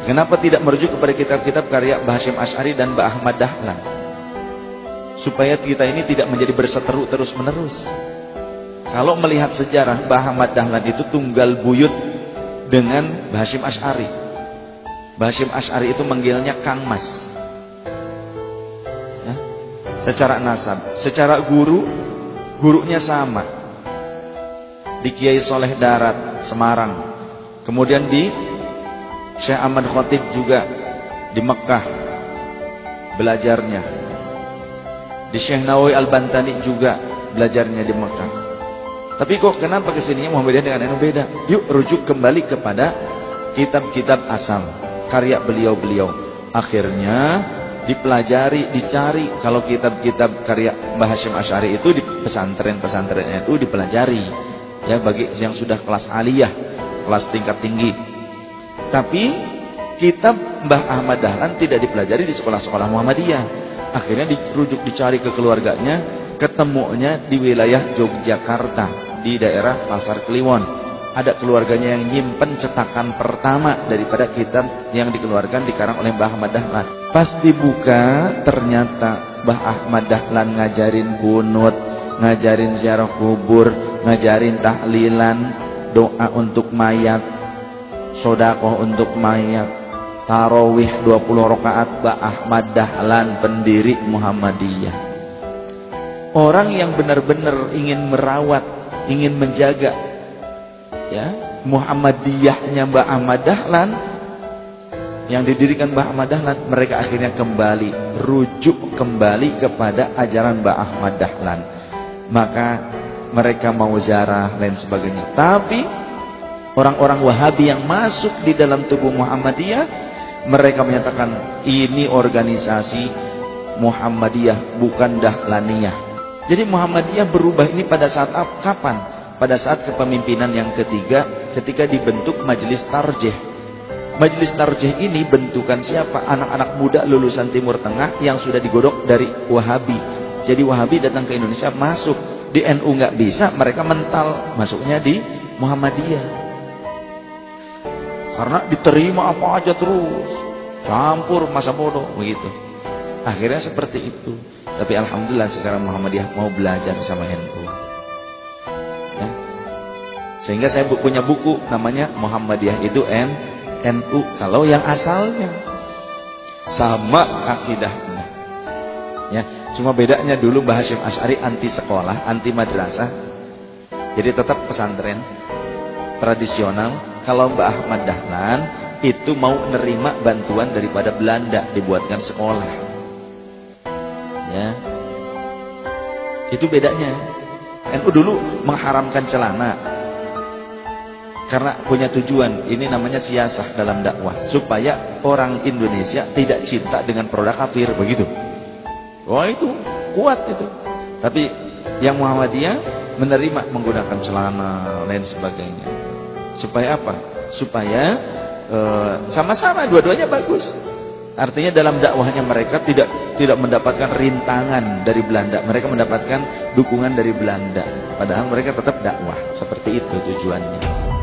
Kenapa tidak merujuk kepada kitab-kitab karya Mbah Hasyim Asy'ari dan Mbah Ahmad Dahlan? Supaya kita ini tidak menjadi berseteru terus-menerus. Kalau melihat sejarah, Mbah Ahmad Dahlan itu tunggal buyut dengan Mbah Hasyim Asy'ari. Mbah Hasyim Asy'ari itu manggilnya Kang Mas. Ya? Secara nasab, secara gurunya sama. Di Kiai Soleh Darat, Semarang. Kemudian di Syekh Ahmad Khotib juga di Mekah belajarnya. Di Syekh Nawawi Al-Bantani juga belajarnya di Mekah. Tapi kok kenapa kesininya Muhammadiyah dengan NU beda? Yuk rujuk kembali kepada kitab-kitab asal karya beliau-beliau. Akhirnya dipelajari, dicari. Kalau kitab-kitab karya Mbah Hasyim Asy'ari itu di pesantren-pesantren NU dipelajari. Ya, bagi yang sudah kelas aliyah, kelas tingkat tinggi. Tapi kitab Mbah Ahmad Dahlan tidak dipelajari di sekolah-sekolah Muhammadiyah. Akhirnya dirujuk, dicari ke keluarganya, ketemunya di wilayah Yogyakarta, di daerah Pasar Kliwon. Ada keluarganya yang nyimpen cetakan pertama daripada kitab yang dikeluarkan dikarang oleh Mbah Ahmad Dahlan. Pas dibuka, ternyata Mbah Ahmad Dahlan ngajarin kunut, ngajarin ziarah kubur, ngajarin tahlilan, doa untuk mayat, sedekah untuk mayat, tarawih 20 rakaat. Mbah Ahmad Dahlan, pendiri Muhammadiyah. Orang yang benar-benar ingin merawat, ingin menjaga ya Muhammadiyahnya Mbah Ahmad Dahlan, yang didirikan Mbah Ahmad Dahlan, mereka akhirnya kembali, rujuk kembali kepada ajaran Mbah Ahmad Dahlan. Maka mereka mau ziarah lain sebagainya. Tapi orang-orang Wahabi yang masuk di dalam tubuh Muhammadiyah, mereka menyatakan ini organisasi Muhammadiyah, bukan Dahlaniyah. Jadi Muhammadiyah berubah ini pada saat kapan? Pada saat kepemimpinan yang ketiga, ketika dibentuk Majelis Tarjih. Majelis Tarjih ini bentukan siapa? Anak-anak muda lulusan Timur Tengah yang sudah digodok dari Wahabi. Jadi Wahabi datang ke Indonesia, masuk di NU nggak bisa, mereka mental masuknya di Muhammadiyah. Karena diterima apa aja terus, campur masa bodoh begitu. Akhirnya seperti itu. Tapi alhamdulillah sekarang Muhammadiyah mau belajar sama NU. Ya. Sehingga saya punya buku namanya Muhammadiyah itu NU. Kalau yang asalnya sama akidahnya. Ya, cuma bedanya dulu Mbah Hasyim Asy'ari anti sekolah, anti madrasah. Jadi tetap pesantren tradisional. Kalau Mbah Ahmad Dahlan itu mau nerima bantuan daripada Belanda, dibuatkan sekolah. Ya. Itu bedanya. NU dulu mengharamkan celana karena punya tujuan, ini namanya siasah dalam dakwah, supaya orang Indonesia tidak cinta dengan produk kafir, begitu. Wah, itu kuat itu. Tapi yang Muhammadiyah menerima menggunakan celana lain sebagainya. Supaya apa? Supaya sama-sama dua-duanya bagus. Artinya dalam dakwahnya mereka tidak mendapatkan rintangan dari Belanda, mereka mendapatkan dukungan dari Belanda. Padahal mereka tetap dakwah. Seperti itu tujuannya.